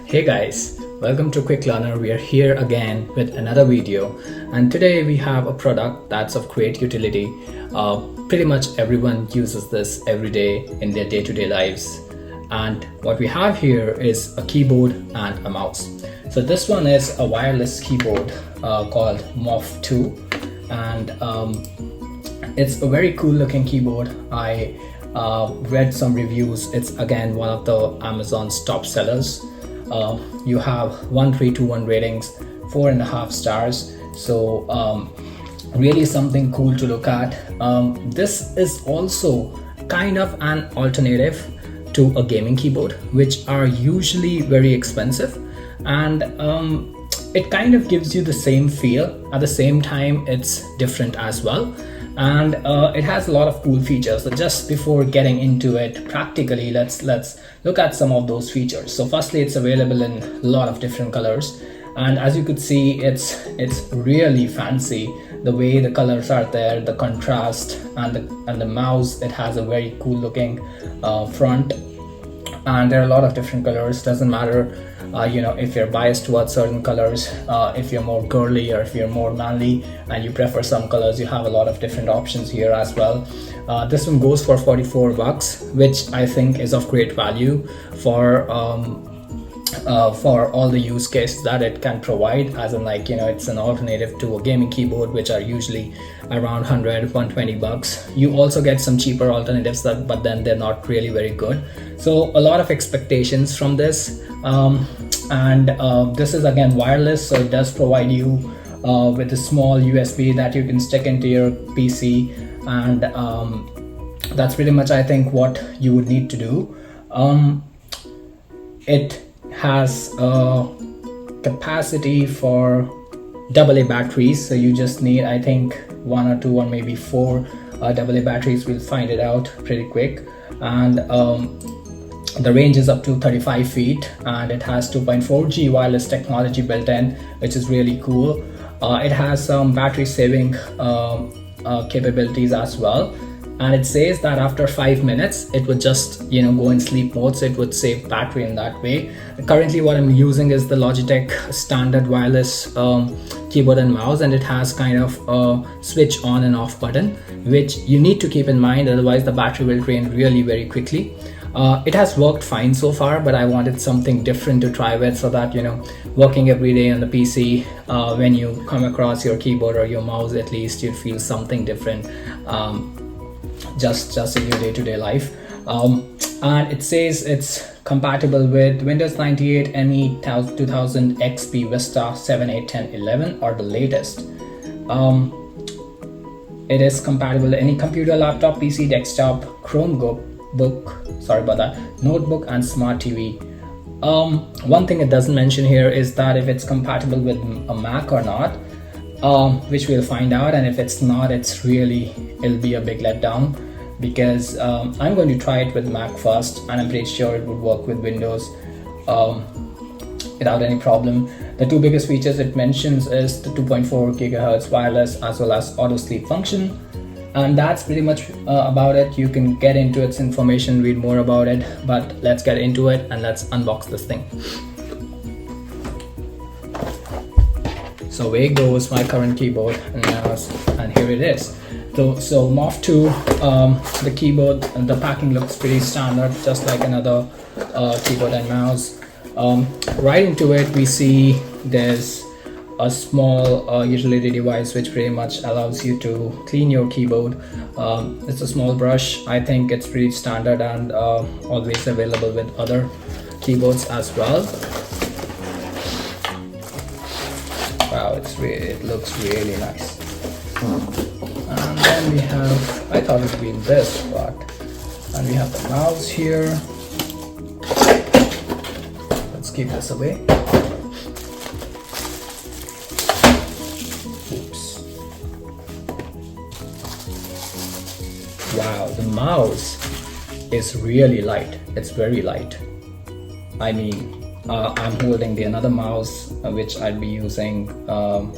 Hey guys, welcome to Quick Learner. We are here again with another video, and today we have a product that's of great utility. Pretty much everyone uses this every day in their day-to-day lives, and what we have here is a keyboard and a mouse. So this one is a wireless keyboard called Morph 2, and it's a very cool looking keyboard. I read some reviews. It's again one of the Amazon's top sellers. You have 1.321 ratings, 4.5 stars. So really something cool to look at. This is also kind of an alternative to a gaming keyboard, which are usually very expensive, and it kind of gives you the same feel. At the same time, it's different as well, and it has a lot of cool features. So just before getting into it practically, let's look at some of those features. So firstly, it's available in a lot of different colors, and as you could see, it's really fancy. The way the colors are there, the contrast, and the mouse, it has a very cool looking front, and there are a lot of different colors. Doesn't matter if you're biased towards certain colors, if you're more girly or if you're more manly and you prefer some colors, you have a lot of different options here as well. This one goes for $44, which I think is of great value for all the use cases that it can provide, as in it's an alternative to a gaming keyboard, which are usually around $100-$120. You also get some cheaper alternatives but then they're not really very good. So a lot of expectations from this, and this is again wireless, so it does provide you with a small USB that you can stick into your PC, and that's pretty much I think what you would need to do. It has a capacity for AA batteries, so you just need I think 1 or 2 or maybe 4 AA batteries. We'll find it out pretty quick, and the range is up to 35 feet, and it has 2.4G wireless technology built in, which is really cool. It has some battery saving capabilities as well, and it says that after 5 minutes it would just go in sleep mode, so it would save battery in that way. Currently what I'm using is the Logitech standard wireless keyboard and mouse, and it has kind of a switch on and off button, which you need to keep in mind, otherwise the battery will drain really very quickly. It has worked fine so far, but I wanted something different to try with, so that working every day on the PC, when you come across your keyboard or your mouse, at least you'd feel something different, just in your day-to-day life. And it says it's compatible with Windows 98, ME 2000, XP, Vista 7, 8, 10, 11 or the latest. It is compatible with any computer, laptop, PC, desktop, Chromebook, notebook and smart TV. One thing it doesn't mention here is that if it's compatible with a Mac or not, which we'll find out, and if it's not, it'll be a big letdown, because I'm going to try it with Mac first, and I'm pretty sure it would work with Windows without any problem. The two biggest features it mentions is the 2.4 GHz wireless as well as auto sleep function, and that's pretty much about it. You can get into its information, read more about it, but let's get into it and let's unbox this thing. So away goes my current keyboard and mouse, and here it is. So Morph 2, the keyboard and the packing looks pretty standard, just like another keyboard and mouse. Right into it, we see there's a small utility device which pretty much allows you to clean your keyboard. It's a small brush. I think it's pretty standard and always available with other keyboards as well. Wow, it looks really nice. And then we have, I thought it would be in this, and we have the mouse here. Let's keep this away. Oops. Wow, the mouse is really light. It's very light. I mean, I'm holding another mouse which I'd be using,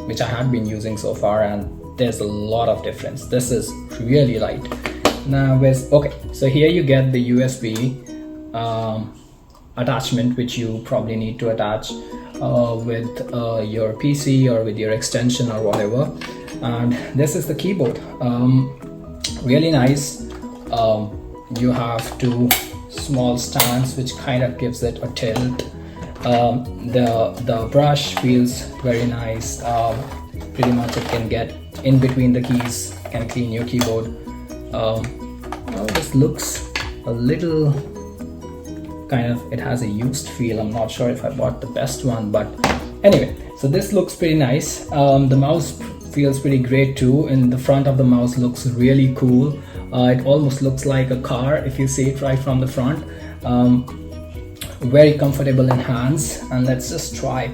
which I have been using so far, and there's a lot of difference. This is really light. Now, okay, so here you get the USB attachment which you probably need to attach with your PC or with your extension or whatever. And this is the keyboard. Really nice. You have two small stands which kind of gives it a tilt. The brush feels very nice. Pretty much it can get in between the keys, can clean your keyboard. Well, this looks a little kind of, it has a used feel. I'm not sure if I bought the best one, but anyway, so this looks pretty nice. The mouse feels pretty great too, and the front of the mouse looks really cool. It almost looks like a car if you see it right from the front. Very comfortable in hands. And let's just try,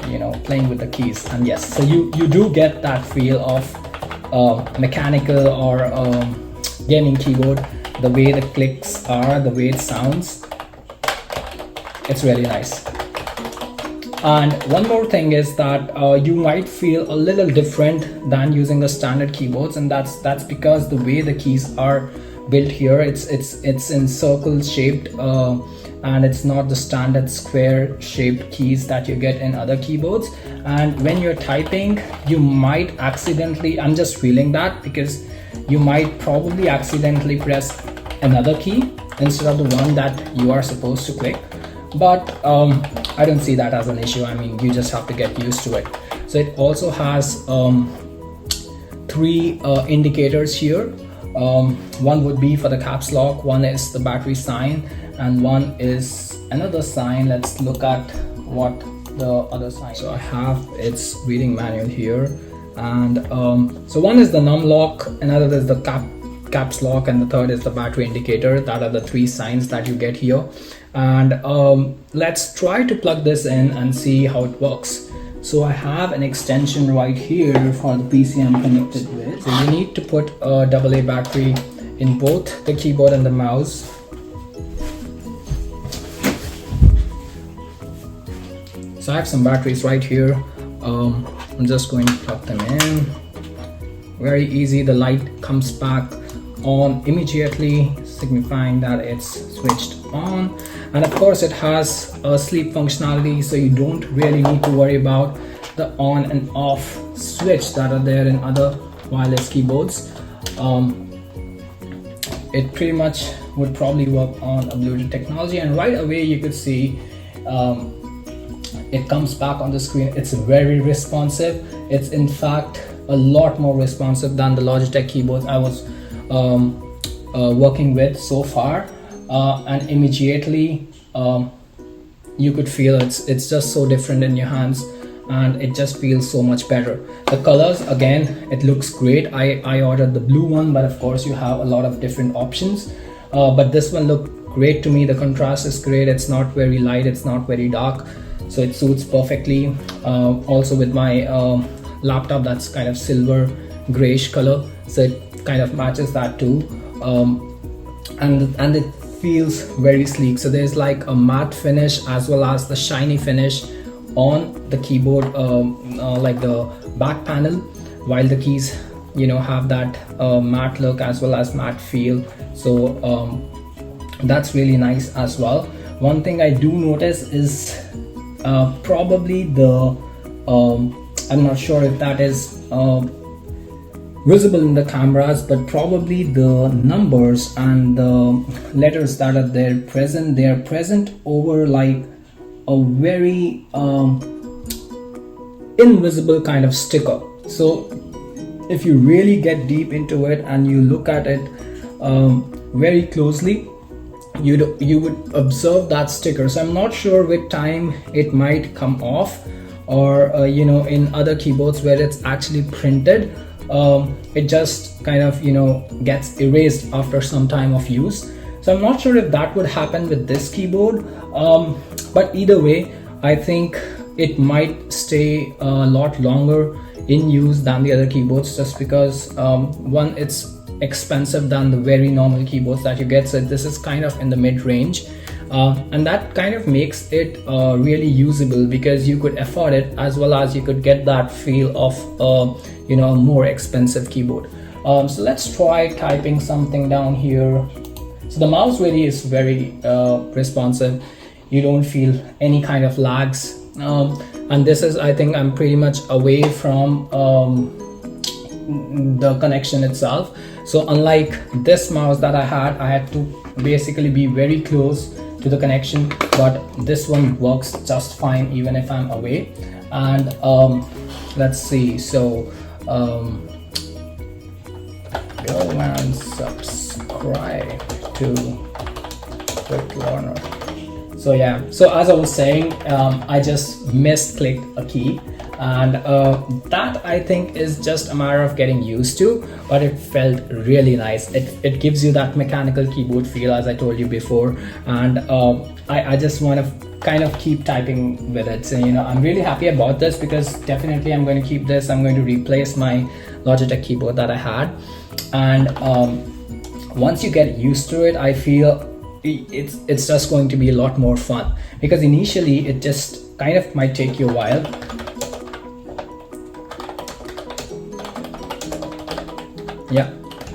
you know, playing with the keys. And yes, so you do get that feel of mechanical or gaming keyboard. The way the clicks are, the way it sounds, it's really nice. And one more thing is that you might feel a little different than using the standard keyboards, and that's because the way the keys are built here, it's in circle shaped, and it's not the standard square shaped keys that you get in other keyboards. And when you're typing, you might accidentally, I'm just feeling that, because you might probably accidentally press another key instead of the one that you are supposed to click. But I don't see that as an issue. I mean, you just have to get used to it. So it also has three indicators here. One would be for the caps lock, one is the battery sign, and one is another sign. Let's look at what the other sign. So I have its reading manual here, and so one is the num lock, another is the caps lock, and the third is the battery indicator. That are the three signs that you get here. And let's try to plug this in and see how it works. So I have an extension right here for the PC I'm connected with. So you need to put a AA battery in both the keyboard and the mouse. So I have some batteries right here. I'm just going to plug them in. Very easy. The light comes back on immediately, signifying that it's switched on. And of course it has a sleep functionality, so you don't really need to worry about the on and off switch that are there in other wireless keyboards. It pretty much would probably work on a Bluetooth technology, and right away you could see it comes back on the screen. It's very responsive. It's in fact a lot more responsive than the Logitech keyboards I was working with so far, and immediately you could feel it's just so different in your hands, and it just feels so much better. The colors, again, it looks great. I ordered the blue one, but of course you have a lot of different options, but this one looked great to me. The contrast is great. It's not very light, it's not very dark, so it suits perfectly. Also with my laptop, that's kind of silver grayish color, so it kind of matches that too. And it feels very sleek. So there's like a matte finish as well as the shiny finish on the keyboard, like the back panel, while the keys, you know, have that matte look as well as matte feel. So that's really nice as well. One thing I do notice is probably the I'm not sure if that is visible in the cameras, but probably the numbers and the letters that are there present, they are present over like a very invisible kind of sticker. So if you really get deep into it and you look at it very closely, you would observe that sticker. So I'm not sure with time it might come off, or you know, in other keyboards where it's actually printed, it just kind of, you know, gets erased after some time of use. So I'm not sure if that would happen with this keyboard, but either way, I think it might stay a lot longer in use than the other keyboards, just because one, it's expensive than the very normal keyboards that you get. So this is kind of in the mid-range, and that kind of makes it really usable, because you could afford it as well as you could get that feel of you know, a more expensive keyboard. So let's try typing something down here. So the mouse really is very responsive. You don't feel any kind of lags, and this is, I think, I'm pretty much away from the connection itself. So unlike this mouse that I had to basically be very close to the connection, but this one works just fine even if I'm away. And let's see, so go and subscribe to Quick Learner. So yeah, so as I was saying, I just misclicked a key, and that I think is just a matter of getting used to, but it felt really nice. It gives you that mechanical keyboard feel, as I told you before, and I just want to kind of keep typing with it. So, you know, I'm really happy about this, because definitely I'm going to keep this. I'm going to replace my Logitech keyboard that I had, and once you get used to it, I feel it's just going to be a lot more fun, because initially it just kind of might take you a while. Yeah,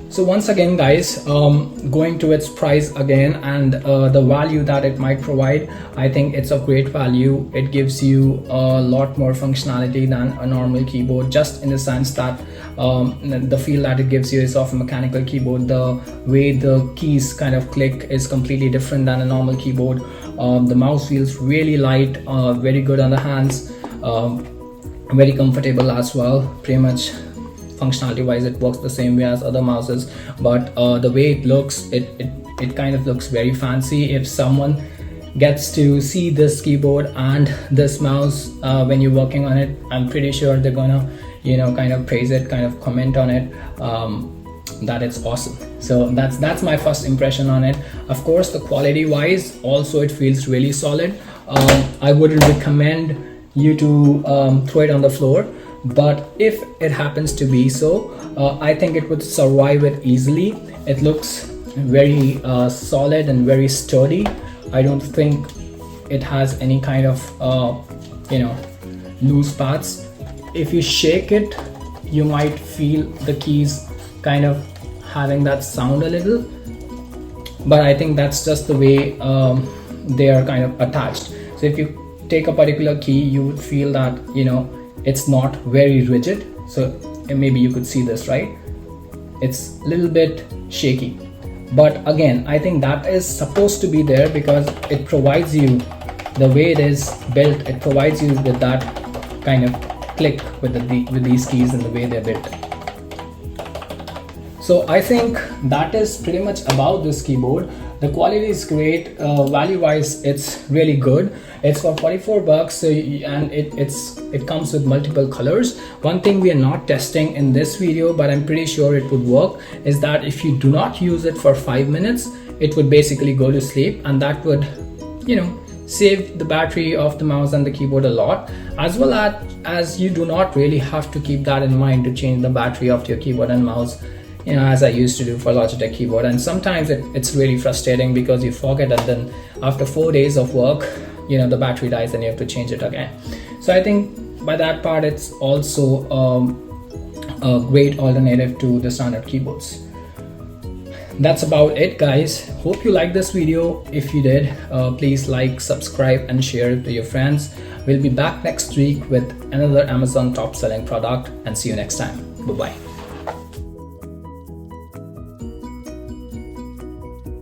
so once again guys, going to its price again, and the value that it might provide, I think it's a great value. It gives you a lot more functionality than a normal keyboard, just in the sense that the feel that it gives you is of a mechanical keyboard. The way the keys kind of click is completely different than a normal keyboard. The mouse feels really light, very good on the hands, very comfortable as well. Pretty much functionality wise it works the same way as other mouses, but the way it looks, it kind of looks very fancy. If someone gets to see this keyboard and this mouse when you're working on it, I'm pretty sure they're gonna, you know, kind of praise it, kind of comment on it, that it's awesome. So that's my first impression on it. Of course, the quality wise also it feels really solid. I wouldn't recommend you to throw it on the floor, but if it happens to be so, I think it would survive it easily. It looks very solid and very sturdy. I don't think it has any kind of you know, loose parts. If you shake it, you might feel the keys kind of having that sound a little, but I think that's just the way they are kind of attached. So if you take a particular key, you would feel that, you know, it's not very rigid. So maybe you could see this, right? It's a little bit shaky, but again, I think that is supposed to be there, because it provides you, the way it is built, it provides you with that kind of click with these keys and the way they're built. So I think that is pretty much about this keyboard. The quality is great, value wise it's really good. It's for 44 bucks, and it comes with multiple colors. One thing we are not testing in this video, but I'm pretty sure it would work, is that if you do not use it for 5 minutes, it would basically go to sleep, and that would, you know, save the battery of the mouse and the keyboard a lot, as well as you do not really have to keep that in mind to change the battery of your keyboard and mouse, you know, as I used to do for Logitech keyboard. And sometimes it's really frustrating, because you forget, and then after 4 days of work, you know, the battery dies and you have to change it again. So I think by that part, it's also a great alternative to the standard keyboards. That's about it, guys. Hope you liked this video. If you did, please like, subscribe and share it to your friends. We'll be back next week with another Amazon top selling product, and see you next time. Bye bye.